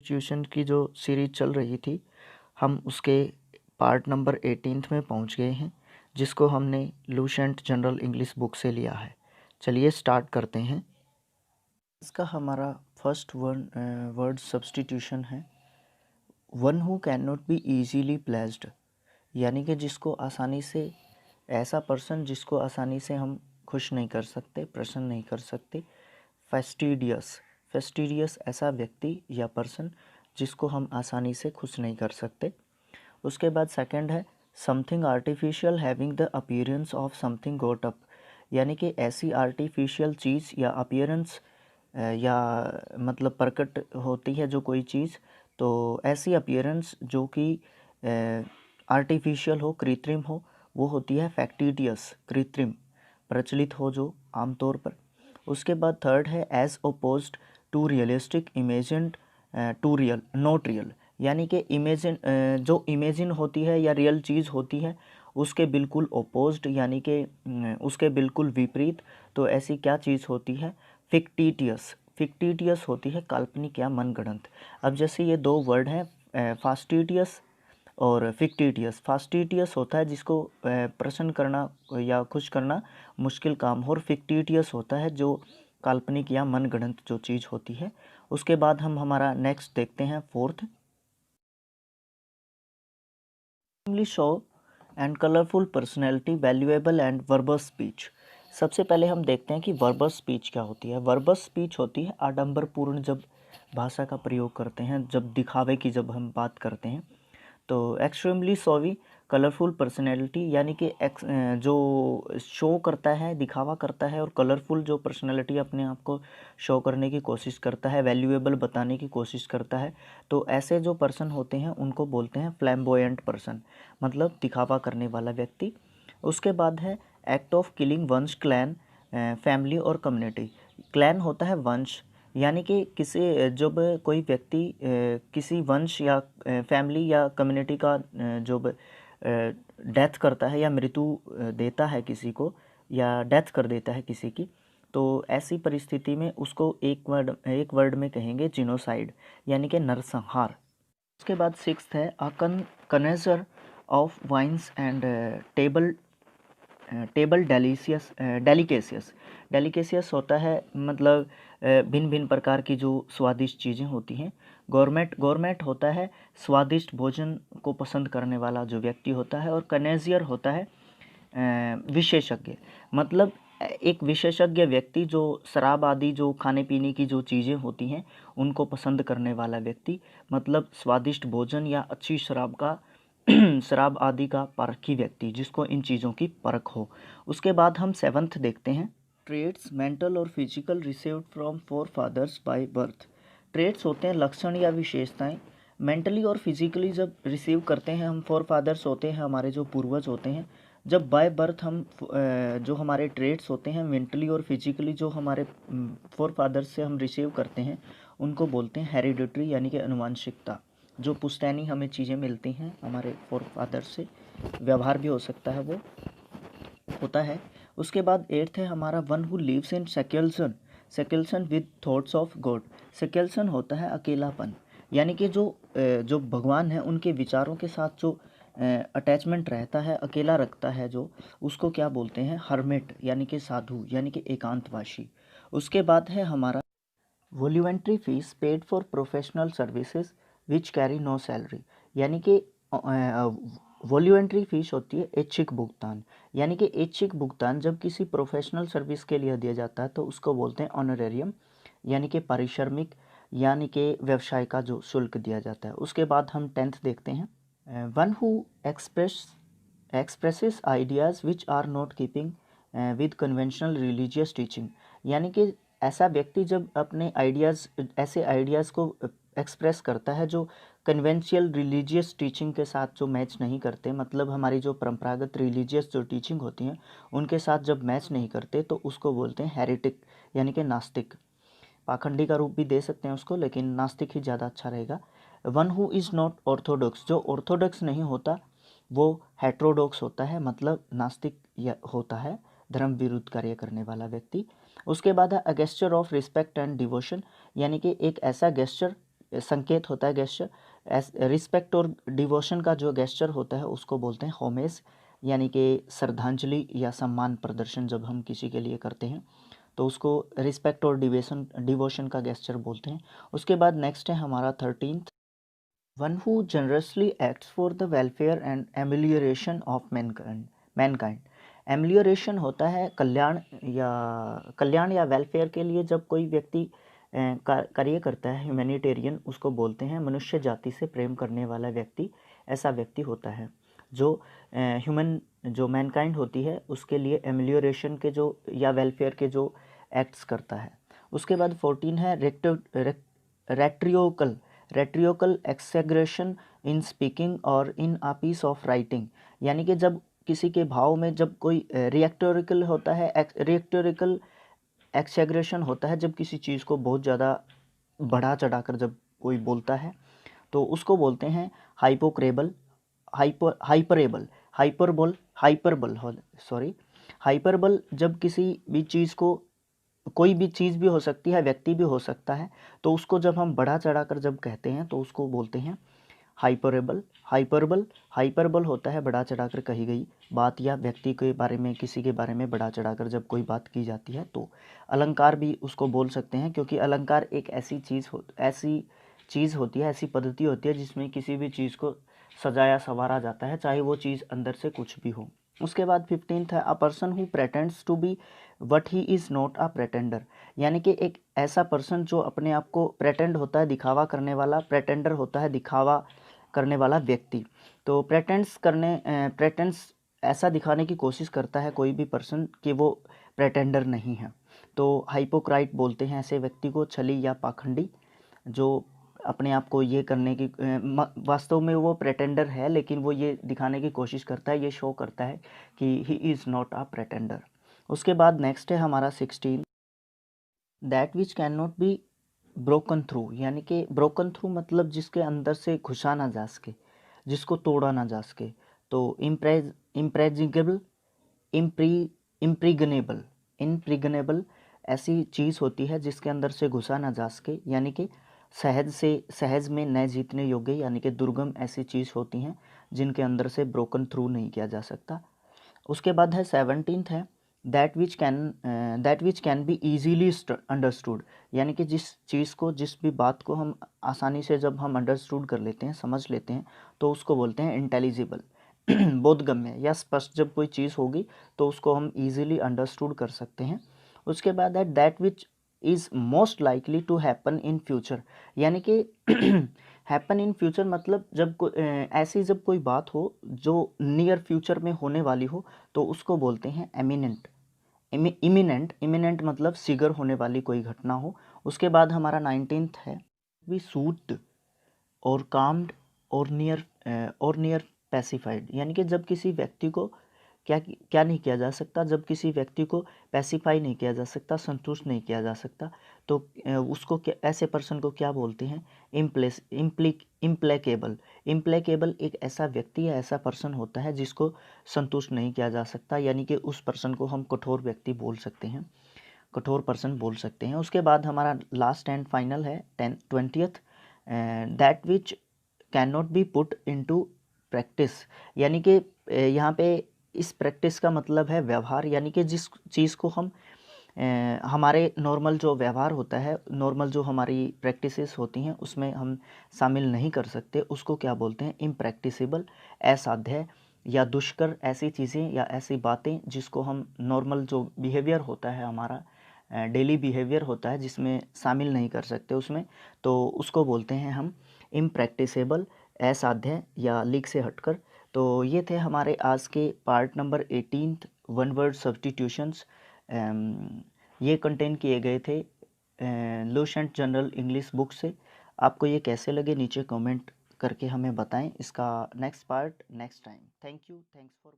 Substitution की जो series चल रही थी, हम उसके पार्ट नंबर 18 में पहुंच गए हैं, जिसको हमने लुसेंट जनरल इंग्लिश बुक से लिया है। चलिए स्टार्ट करते हैं। इसका हमारा फर्स्ट वर्ड सब्स्टिट्यूशन है, one who can not be easily placed, यानी कि जिसको आसानी से, ऐसा पर्सन जिसको आसानी से हम खुश नहीं कर सकते, प्रसन्न नहीं कर सकते। फेस्टिडियस, फेस्टिडियस ऐसा व्यक्ति या पर्सन जिसको हम आसानी से खुश नहीं कर सकते। उसके बाद सेकंड है something artificial having the appearance of something goat up, यानी कि ऐसी आर्टिफिशियल चीज़ या अपीयरेंस या मतलब प्रकट होती है जो कोई चीज़, तो ऐसी अपीयरेंस जो कि आर्टिफिशियल हो, कृत्रिम हो, वो होती है फैक्टिडियस, कृत्रिम, प्रचलित हो जो आमतौर पर। उसके बाद थर्ड है as opposed to realistic imagined to real not real, यानी कि इमेजिन जो इमेजिन होती है या रियल चीज़ होती है उसके बिल्कुल ओपोज्ड, यानी कि उसके बिल्कुल विपरीत। तो ऐसी क्या चीज़ होती है? फिक्टिटियस, फिक्टिटियस होती है काल्पनिक या मनगढ़ंत। अब जैसे ये दो वर्ड हैं फास्टिटियस और फिक्टिटियस। फास्टिटियस होता है जिसको प्रसन्न करना या खुश करना मुश्किल काम हो, और फिक्टिटियस होता है जो काल्पनिक या मनगढ़ंत जो चीज़ होती है। उसके बाद हम हमारा नेक्स्ट देखते हैं fourth, show and colourful personality valuable and verbose speech. सबसे पहले हम देखते हैं कि वर्बस स्पीच क्या होती है। वर्बस स्पीच होती है आडंबरपूर्ण जब भाषा का प्रयोग करते हैं, जब दिखावे की जब हम बात करते हैं। तो एक्सट्रीमली सॉवी कलरफुल पर्सनैलिटी, यानी कि जो शो करता है, दिखावा करता है, और कलरफुल जो पर्सनैलिटी अपने आप को शो करने की कोशिश करता है, वैल्यूएबल बताने की कोशिश करता है, तो ऐसे जो पर्सन होते हैं उनको बोलते हैं फ्लैम्बोयेंट पर्सन, मतलब दिखावा करने वाला व्यक्ति। उसके बाद है एक्ट ऑफ किलिंग वंश, क्लैन, फैमिली और कम्युनिटी। क्लैन होता है वंश, यानी कि किसी जब कोई व्यक्ति किसी वंश या फैमिली या कम्युनिटी का जब डेथ करता है या मृत्यु देता है किसी को, या डेथ कर देता है किसी की, तो ऐसी परिस्थिति में उसको एक वर्ड में कहेंगे जिनोसाइड, यानी कि नरसंहार। उसके बाद सिक्स्थ है कनेजर ऑफ वाइन्स एंड टेबल डेलिकेसियस। डेलिकेसियस होता है मतलब भिन्न भिन्न प्रकार की जो स्वादिष्ट चीज़ें होती हैं। गवर्नमेंट होता है स्वादिष्ट भोजन को पसंद करने वाला जो व्यक्ति होता है। और कनेजियर होता है विशेषज्ञ, मतलब एक विशेषज्ञ व्यक्ति जो शराब आदि जो खाने पीने की जो चीज़ें होती हैं उनको पसंद करने वाला व्यक्ति, मतलब स्वादिष्ट भोजन या अच्छी शराब का शराब आदि का परखी व्यक्ति, जिसको इन चीज़ों की परख हो। उसके बाद हम सेवन्थ देखते हैं ट्रेड्स मेंटल और physical received from forefathers by birth. Traits होते हैं लक्षण या विशेषताएं, मेंटली और फिजिकली जब रिसीव करते हैं हम, फोर फादर्स होते हैं हमारे जो पूर्वज होते हैं। जब बाय बर्थ हम जो हमारे ट्रेड्स होते हैं मेंटली और फिजिकली जो हमारे फोर फादर्स से हम रिसीव करते हैं, उनको बोलते हैं हेरिडिटरी, यानी कि अनुवांशिकता। जो पुश्तैनी हमें चीज़ें मिलती हैं हमारे फोर फादर से, व्यवहार भी हो सकता है वो होता है। उसके बाद एट्थ है हमारा one who lives in seclusion, seclusion with thoughts of God. Seclusion होता है अकेलापन, यानी कि जो भगवान है उनके विचारों के साथ जो अटैचमेंट रहता है, अकेला रखता है जो, उसको क्या बोलते हैं? हर्मिट, यानी कि साधु, यानी कि एकांतवासी। उसके बाद है हमारा voluntary fees paid for professional services which carry no salary, यानी कि वॉल्यूंट्री फीस होती है ऐच्छिक भुगतान, यानी कि ऐच्छिक भुगतान जब किसी प्रोफेशनल सर्विस के लिए दिया जाता है तो उसको बोलते हैं ऑनरेरियम, यानी कि पारिश्रमिक, यानी कि व्यवसाय का जो शुल्क दिया जाता है। उसके बाद हम टेंथ देखते हैं one who expresses ideas which are not keeping with conventional religious teaching, यानी कि ऐसा व्यक्ति जब अपने आइडियाज़, ऐसे आइडियाज़ को एक्सप्रेस करता है जो कन्वेंशियल रिलीजियस टीचिंग के साथ जो मैच नहीं करते, मतलब हमारी जो परंपरागत रिलीजियस जो टीचिंग होती हैं उनके साथ जब मैच नहीं करते, तो उसको बोलते हैं हेरेटिक, यानी कि नास्तिक। पाखंडी का रूप भी दे सकते हैं उसको, लेकिन नास्तिक ही ज़्यादा अच्छा रहेगा। One who is not Orthodox, जो ऑर्थोडॉक्स नहीं होता वो हेट्रोडॉक्स होता है, मतलब नास्तिक होता है, धर्म विरुद्ध कार्य करने वाला व्यक्ति। उसके बाद है a gesture of respect and devotion, यानी कि एक ऐसा गेस्चर संकेत होता है, गेस्चर। रिस्पेक्ट और डिवोशन का जो गेस्चर होता है उसको बोलते हैं होमेज, यानी कि श्रद्धांजलि या सम्मान प्रदर्शन जब हम किसी के लिए करते हैं तो उसको रिस्पेक्ट और डिवोशन का गेस्चर बोलते हैं। उसके बाद नेक्स्ट है हमारा 13th, one who generously acts for the welfare and amelioration of Mankind. Amelioration होता है कल्याण या वेलफेयर के लिए जब कोई व्यक्ति कार्य करता है, ह्यूमैनिटेरियन, उसको बोलते हैं मनुष्य जाति से प्रेम करने वाला व्यक्ति। ऐसा व्यक्ति होता है जो जो मैनकाइंड होती है उसके लिए एमिलियोरेशन के जो या वेलफेयर के जो एक्ट्स करता है। उसके बाद 14 है रेट्रियोकल एक्सेग्रेशन इन स्पीकिंग और इन अ पीस ऑफ राइटिंग, यानी कि जब किसी के भाव में जब कोई रिएक्टोरिकल होता है, रिएक्टोरिकल एक्सेग्रेशन होता है जब किसी चीज़ को बहुत ज़्यादा बढ़ा चढ़ाकर जब कोई बोलता है तो उसको बोलते हैं हाइपोक्रेबल, हाइपरबल। जब किसी भी चीज़ को, कोई भी चीज़ भी हो सकती है, व्यक्ति भी हो सकता है, तो उसको जब हम बढ़ा चढ़ाकर जब कहते हैं तो उसको बोलते हैं हाइपरबल होता है बढ़ा चढ़ाकर कही गई बात या व्यक्ति के बारे में, किसी के बारे में बढ़ा चढ़ाकर जब कोई बात की जाती है। तो अलंकार भी उसको बोल सकते हैं, क्योंकि अलंकार एक ऐसी चीज़ होती है, ऐसी पद्धति होती है जिसमें किसी भी चीज़ को सजाया संवारा जाता है, चाहे वो चीज़ अंदर से कुछ भी हो। उसके बाद 15th है a person who pretends to be what he is not a pretender, यानी कि एक ऐसा पर्सन जो अपने आप को प्रेटेंड होता है, दिखावा करने वाला, प्रेटेंडर होता है दिखावा करने वाला व्यक्ति। तो प्रेटेंस ऐसा दिखाने की कोशिश करता है कोई भी पर्सन कि वो प्रेटेंडर नहीं है। तो हाइपोक्राइट बोलते हैं ऐसे व्यक्ति को, छली या पाखंडी, जो अपने आप को ये करने की वास्तव में वो प्रेटेंडर है लेकिन वो ये दिखाने की कोशिश करता है, ये शो करता है कि ही इज़ नॉट अ प्रेटेंडर। उसके बाद नेक्स्ट है हमारा 16, that which can not be broken through, यानी कि ब्रोकन थ्रू मतलब जिसके अंदर से घुसा ना जा सके, जिसको तोड़ा ना जा सके। तो इम्प्रेजिगेबल, इम्प्रिगनेबल ऐसी चीज़ होती है जिसके अंदर से घुसा ना जा सके, यानी कि सहज में न जीतने योग्य, यानी कि दुर्गम ऐसी चीज़ होती हैं जिनके अंदर से ब्रोकन थ्रू नहीं किया जा सकता। उसके बाद है 17th है that which can be easily understood, यानी कि जिस चीज़ को, जिस भी बात को हम आसानी से जब हम अंडरस्टूड कर लेते हैं, समझ लेते हैं, तो उसको बोलते हैं इंटेलिजिबल, बोधगम्य या स्पष्ट। जब कोई चीज़ होगी तो उसको हम ईजिली अंडरस्टूड कर सकते हैं। उसके बाद है that which is most likely to happen in future, यानी कि हैपन इन फ्यूचर मतलब ऐसी जब कोई बात हो जो नियर फ्यूचर में होने वाली हो तो उसको बोलते हैं एमिनेंट। इमिनेंट मतलब शीघ्र होने वाली कोई घटना हो। उसके बाद हमारा 19th है वी सूट और काम्ड और नियर पैसिफाइड, यानी कि जब किसी व्यक्ति को क्या नहीं किया जा सकता, जब किसी व्यक्ति को पैसिफाई नहीं किया जा सकता, संतुष्ट नहीं किया जा सकता, तो उसको ऐसे पर्सन को क्या बोलते हैं, इम्प्लेकेबल एक ऐसा व्यक्ति या ऐसा पर्सन होता है जिसको संतुष्ट नहीं किया जा सकता, यानी कि उस पर्सन को हम कठोर व्यक्ति बोल सकते हैं, कठोर पर्सन बोल सकते हैं। उसके बाद हमारा लास्ट एंड फाइनल है 20th, that which can not be put into practice, यानी कि यहाँ पे इस प्रैक्टिस का मतलब है व्यवहार, यानी कि जिस चीज़ को हम हमारे नॉर्मल जो व्यवहार होता है, नॉर्मल जो हमारी प्रैक्टिसेस होती हैं उसमें हम शामिल नहीं कर सकते, उसको क्या बोलते हैं, इम्प्रैक्टिसेबल, असाध्य या दुष्कर ऐसी चीज़ें या ऐसी बातें जिसको हम नॉर्मल जो बिहेवियर होता है हमारा, डेली बिहेवियर होता है जिसमें शामिल नहीं कर सकते उसमें, तो उसको बोलते हैं हम इम्प्रैक्टिसेबल, असाध्य या लीक से हटकर। तो ये थे हमारे आज के part number 18th one word substitutions. ये कंटेन किए गए थे लुसेंट जनरल इंग्लिश बुक से। आपको ये कैसे लगे नीचे कमेंट करके हमें बताएं। इसका next part next time. Thank you, thanks for